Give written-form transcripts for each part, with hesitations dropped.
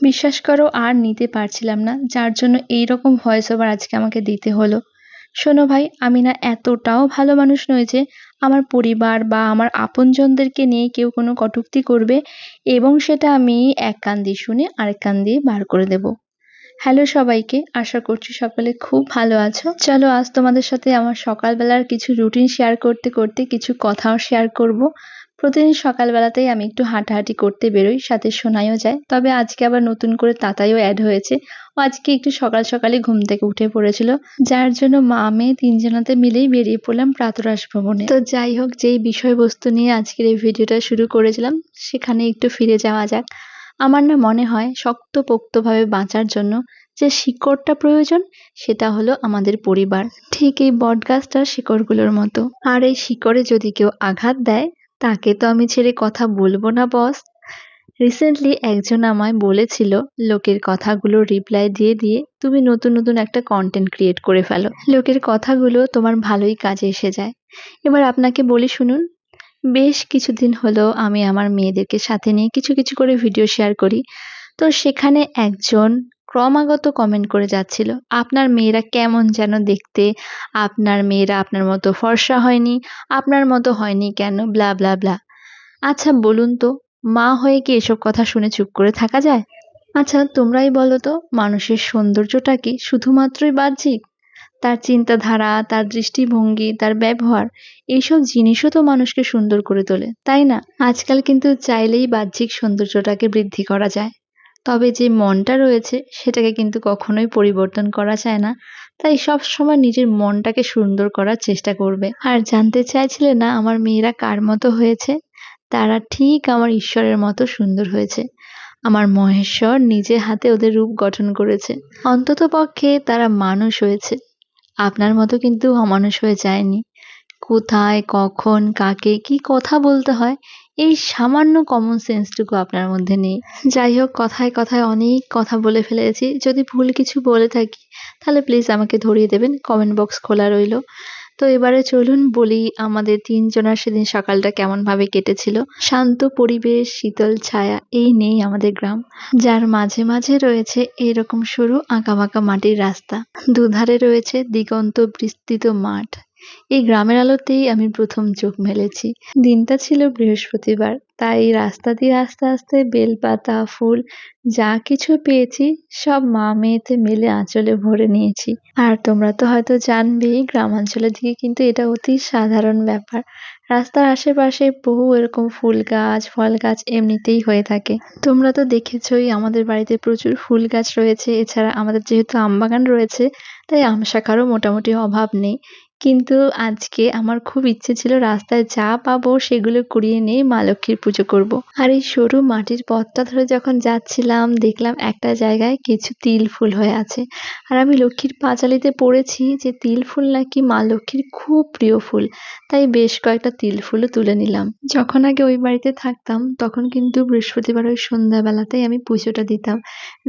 বিশ্বাস করো আর নিতে পারছিলাম না, যার জন্য এইরকম ভয়েস ওভার আজকে আমাকে দিতে হলো। শোনো ভাই, আমি না এতটাও ভালো মানুষ নই যে আমার পরিবার বা আমার আপনজনদেরকে নিয়ে কেউ কোনো কটূক্তি করবে এবং সেটা আমি এক কান দিয়ে শুনে আরেক কান দিয়ে বার করে দেব। হ্যালো সবাইকে, আশা করছি সকলে খুব ভালো আছো। চলো আজ তোমাদের সাথে আমার সকালবেলার কিছু রুটিন শেয়ার করতে করতে কিছু কথাও শেয়ার করব। প্রতিদিন সকালবেলাতেই আমি একটু হাঁটাহাঁটি করতে বেরোই, সাথে শোনাইও যায়। তবে আজকে আবার নতুন করে তাতাইও অ্যাড হয়েছে। ও আজকে একটু সকাল সকালে ঘুম থেকে উঠে পড়েছিল, যার জন্য মা মেয়ে তিনজনাতে মিলেই বেরিয়ে পড়লাম প্রাতরাশ ভ্রমণে। তো যাই হোক, যেই বিষয়বস্তু নিয়ে আজকের এই ভিডিওটা শুরু করেছিলাম সেখানে একটু ফিরে যাওয়া যাক। আমার না মনে হয় শক্তপোক্তভাবে বাঁচার জন্য যে শিকড়টা প্রয়োজন সেটা হলো আমাদের পরিবার, ঠিক এই বটগাছটার শিকড়গুলোর মতো। আর এই শিকড়ে যদি কেউ আঘাত দেয় তাকে তো আমি ছেড়ে কথা বলবো না বস। রিসেন্টলি একজন আমায় বলেছিল, লোকের কথাগুলো রিপ্লাই দিয়ে দিয়ে তুমি নতুন নতুন একটা কন্টেন্ট ক্রিয়েট করে ফেলো, লোকের কথাগুলো তোমার ভালোই কাজে এসে যায়। এবার আপনাকে বলি শুনুন। বেশ কিছুদিন হলো আমি আমার মেয়েদেরকে সাথে নিয়ে কিছু কিছু করে ভিডিও শেয়ার করি। তো সেখানে একজন ক্রমাগত কমেন্ট করে যাচ্ছিল, আপনার মেয়েরা কেমন যেন দেখতে, আপনার মেয়েরা আপনার মতো ফর্সা হয়নি, আপনার মতো হয়নি কেন, ব্লা ব্লা ব্লা। আচ্ছা বলুন তো, মা হয়ে কি এসব কথা শুনে চুপ করে থাকা যায়? আচ্ছা তোমরাই বলো তো, মানুষের সৌন্দর্যটা কি শুধুমাত্রই বাহ্যিক? তার চিন্তাধারা, তার দৃষ্টিভঙ্গি, তার ব্যবহার, এইসব জিনিসও তো মানুষকে সুন্দর করে তোলে, তাই না? আজকাল কিন্তু চাইলেই বাহ্যিক সৌন্দর্যটাকে বৃদ্ধি করা যায়, তবে যে মনটা রয়েছে সেটাকে কিন্তু কখনোই পরিবর্তন করা যায় না। তাই সব সময় নিজের মনটাকে সুন্দর করার চেষ্টা করবে। আর জানতে চাইছিলে না আমার মেয়েরা কার মতো হয়েছে? তারা ঠিক আমার ঈশ্বরের মতো সুন্দর হয়েছে। আমার মহেশ্বর নিজে হাতে ওদের রূপ গঠন করেছে। অন্ততপক্ষে তারা মানুষ হয়েছে, আপনার মতো কিন্তু অমানুষ হয়ে যায়নি। কোথায়, কখন, কাকে কি কথা বলতে হয়, এই সামান্য কমন সেন্সটুকু আপনার মধ্যে নেই। যাই হোক, কথায় কথায় অনেক কথা বলে ফেলেছি। যদি ভুল কিছু বলে থাকি তাহলে প্লিজ আমাকে ধরিয়ে দেবেন, কমেন্ট বক্স খোলা রইল। তো এবারে চলুন বলি আমাদের তিনজনের সেদিন সকালটা কেমন ভাবে কেটেছিল। শান্ত পরিবেশ, শীতল ছায়া, এই নেই আমাদের গ্রাম, যার মাঝে মাঝে রয়েছে এরকম সরু আঁকাবাঁকা মাটির রাস্তা, দুধারে রয়েছে দিগন্ত বিস্তৃত মাঠ। এই গ্রামের আলোতেই আমি প্রথম চোখ মেলেছি। দিনটা ছিল বৃহস্পতিবার, তাই রাস্তা দিয়ে আস্তে আস্তে বেলপাতা, ফুল যা কিছু পেয়েছি সব মা মেয়েতে মিলে আঁচলে ভরে নিয়েছি। আর তোমরা তো হয়তো জানবেই, গ্রামাঞ্চলের দিকে কিন্তু এটা অতি সাধারণ ব্যাপার। রাস্তার আশেপাশে বহু এরকম ফুল গাছ, ফল গাছ এমনিতেই হয়ে থাকে। তোমরা তো দেখেছোই আমাদের বাড়িতে প্রচুর ফুল গাছ রয়েছে। এছাড়া আমাদের যেহেতু আমবাগান রয়েছে, তাই আম শাখারও মোটামুটি অভাব নেই। কিন্তু আজকে আমার খুব ইচ্ছে ছিল রাস্তায় যা পাবো সেগুলো কুড়িয়ে নিয়ে মা লক্ষ্মীর পুজো করব। আর এই সরু মাটির পথটা ধরে যখন যাচ্ছিলাম দেখলাম একটা জায়গায় কিছু তিল ফুল হয়ে আছে। আর আমি লক্ষ্মীর পাঁচালিতে পড়েছি যে তিল ফুল নাকি মা লক্ষ্মীর খুব প্রিয় ফুল, তাই বেশ কয়েকটা তিল ফুলও তুলে নিলাম। যখন আগে ওই বাড়িতে থাকতাম তখন কিন্তু বৃহস্পতিবার ওই সন্ধ্যাবেলাতেই আমি পুজোটা দিতাম,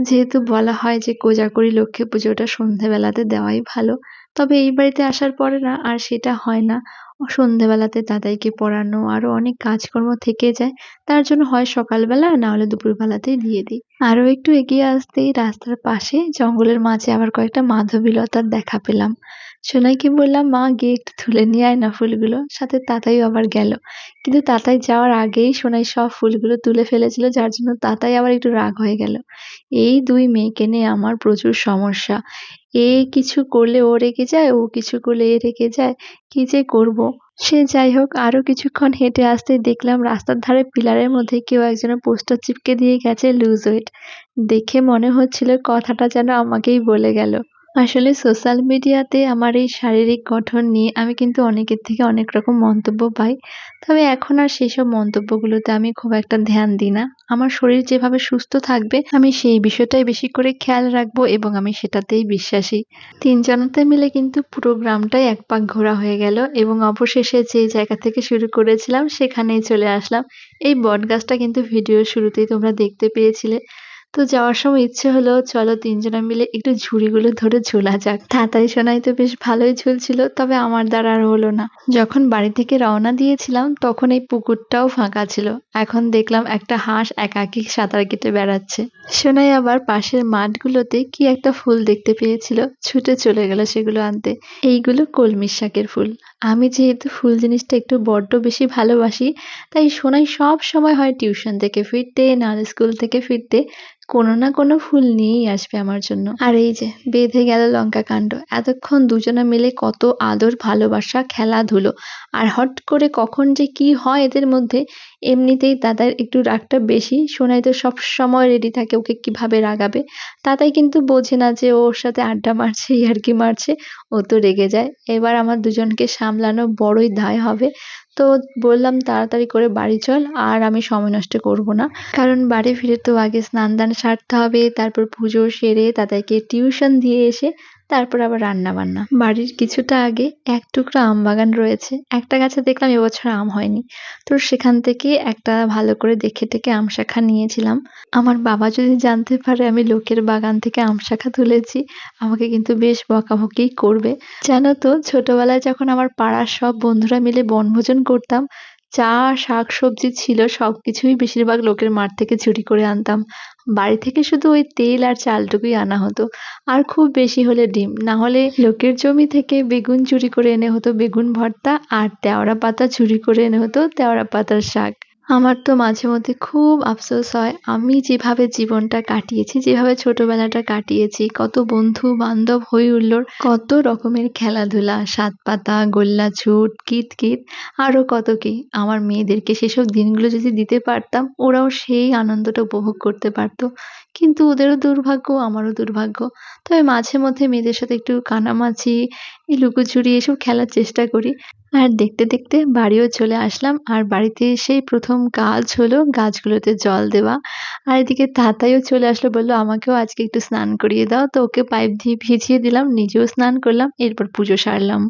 যেহেতু বলা হয় যে কোজাগরী লক্ষ্মী পুজোটা সন্ধ্যাবেলাতে দেওয়াই ভালো। তবে এই বাড়িতে আসার পরে না আর সেটা হয় না। সন্ধ্যাবেলাতে দাদাইকে পড়ানো আরো অনেক কাজকর্ম থেকে যায়, তার জন্য হয় সকালবেলা না হলে দুপুরবেলাতেই দিয়ে দিই। আরো একটু এগিয়ে আসতেই রাস্তার পাশে জঙ্গলের মাঝে আবার কয়েকটা মাধবীলতার দেখা পেলাম। সোনাইকে বললাম, মা গিয়ে একটু তুলে নিয়ে আয় না ফুলগুলো। সাথে তাতাইও আবার গেল, কিন্তু তাতাই যাওয়ার আগেই সোনাই সব ফুলগুলো তুলে ফেলেছিল, যার জন্য তাতাই আবার একটু রাগ হয়ে গেল। এই দুই মেয়েকে নিয়ে আমার প্রচুর সমস্যা। এ কিছু করলে ও রেগে যায়, ও কিছু করলে এ রেগে যায়, কি যে করব। সে যাই হোক, আরো কিছুক্ষণ হেঁটে আসতেই দেখলাম রাস্তার ধারে পিলারের মধ্যে কেউ একজনের পোস্টার চিপকে দিয়ে গেছে, লুজ ওয়েট। দেখে মনে হচ্ছিল কথাটা যেন আমাকেই বলে গেল। আসলে সোশ্যাল মিডিয়াতে আমার এই শারীরিক গঠন নিয়ে আমি কিন্তু অনেকের থেকে অনেক রকম মন্তব্য পাই। তবে এখন আর সেসব মন্তব্যগুলোতে আমি খুব একটা ধ্যান দিই না। আমার শরীর যেভাবে সুস্থ থাকবে আমি সেই বিষয়টাই বেশি করে খেয়াল রাখবো এবং আমি সেটাতেই বিশ্বাসী। তিনজনাতে মিলে কিন্তু পুরো গ্রামটাই এক পাক ঘোরা হয়ে গেল এবং অবশেষে যে জায়গা থেকে শুরু করেছিলাম সেখানেই চলে আসলাম। এই বটগাছটা কিন্তু ভিডিওর শুরুতেই তোমরা দেখতে পেয়েছিলে। তো যাওয়ার সময় ইচ্ছে হলো চলো ৩ জনা মিলে একটু ঝুড়িগুলো ধরে ঝোলা যাক। তাড়াতাড়ি সোনাই তো বেশ ভালোই ঝুলছিল, তবে আমার দ্বারা আর হলো না। যখন বাড়ি থেকে রওনা দিয়েছিলাম তখন এই পুকুরটাও ফাঁকা ছিল। এখন দেখলাম একটা হাঁস একাকী সাঁতার কেটে বেড়াচ্ছে। সোনাই আবার পাশের মাঠগুলোতে কি একটা ফুল দেখতে পেয়েছিল, ছুটে চলে গেল সেগুলো আনতে। এইগুলো কলমি শাকের ফুল। আমি যেহেতু ফুল জিনিসটা একটু বড্ড বেশি ভালোবাসি, তাই সোনাই সব সময় হয় টিউশন থেকে ফিরতে নাহলে স্কুল থেকে ফিরতে কোনো না কোনো ফুল নিয়েই আসবে আমার জন্য। আর এই যে বেঁধে গেল লঙ্কা কাণ্ড। এতক্ষণ দুজনা মিলে কত আদর ভালোবাসা খেলাধুলো, আর হট করে কখন যে কি হয় এদের মধ্যে। এমনিতেই দাদার একটু রাগটা বেশি, সোনাই তো সব সময় রেডি থাকে ওকে কিভাবে রাগাবে। দাদাই কিন্তু বোঝে না যে ও ওর সাথে আড্ডা মারছে ইয়ার্কি মারছে, ও তো রেগে যায়। এবার আমার দুজনকে সামলানো বড়ই দায় হবে। তো বললাম তাড়াতাড়ি করে বাড়ি চল, আর আমি সময় নষ্ট করব না। কারণ বাড়ি ফিরে তো আগে স্নান-দান সারতে হবে, তারপর পুজো সেরে দাদাইকে টিউশন দিয়ে এসে তারপর আবার রান্না-বান্না। বাড়ির কিছুটা আগে এক টুকরো আম বাগান রয়েছে। একটা গাছে দেখলাম এবছর আম হয়নি। তো সেখান থেকে একটা ভালো করে দেখে টেখে আম শাখা নিয়েছিলাম। আমার বাবা যদি জানতে পারে আমি লোকের বাগান থেকে আম শাখা তুলেছি, আমাকে কিন্তু বেশ বকাবকিই করবে। জানো তো ছোটবেলায় যখন আমার পাড়ার সব বন্ধুরা মিলে বনভোজন করতাম, যা শাকসবজি ছিল সবকিছুই বেশিরভাগ লোকের মাঠ থেকে চুরি করে আনতাম। বাড়ি থেকে শুধু ওই তেল আর চালটুকুই আনা হতো। আর খুব বেশি হলে ডিম, না হলে লোকের জমি থেকে বেগুন চুরি করে এনে হতো বেগুন ভর্তা, আর তেওড়া পাতা চুরি করে এনে হতো তেওড়া পাতার শাক। আমার তো মাঝে মধ্যে খুব আফসোস হয় আমি যেভাবে জীবনটা কাটিয়েছি, যেভাবে ছোটবেলাটা কাটিয়েছি, কত বন্ধু বান্ধব হই হুল্লোড়, কত রকমের খেলাধুলা, সাত পাতা, গোল্লা ছুট, কিতকিত, আরো কত কি। আমার মেয়েদেরকে সেসব দিনগুলো যদি দিতে পারতাম, ওরাও সেই আনন্দটা উপভোগ করতে পারতো। কিন্তু ওদেরও দুর্ভাগ্য, আমারও দুর্ভাগ্য। তবে মাঝে মধ্যে মেয়েদের সাথে একটু কানামাছি, এই লুকোচুরি এসব খেলার চেষ্টা করি। আর দেখতে দেখতে বাড়িও চলে আসলাম। আর বাড়িতে এসেই প্রথম কাজ হলো গাছগুলোতে জল দেওয়া। আর এদিকে তাতাইও চলে আসলো, বলল আমাকেও আজকে একটু স্নান করিয়ে দাও। তো ওকে পাইপ দিয়ে ভিজিয়ে দিলাম, নিজেও স্নান করলাম, এরপর পুজো সারলাম।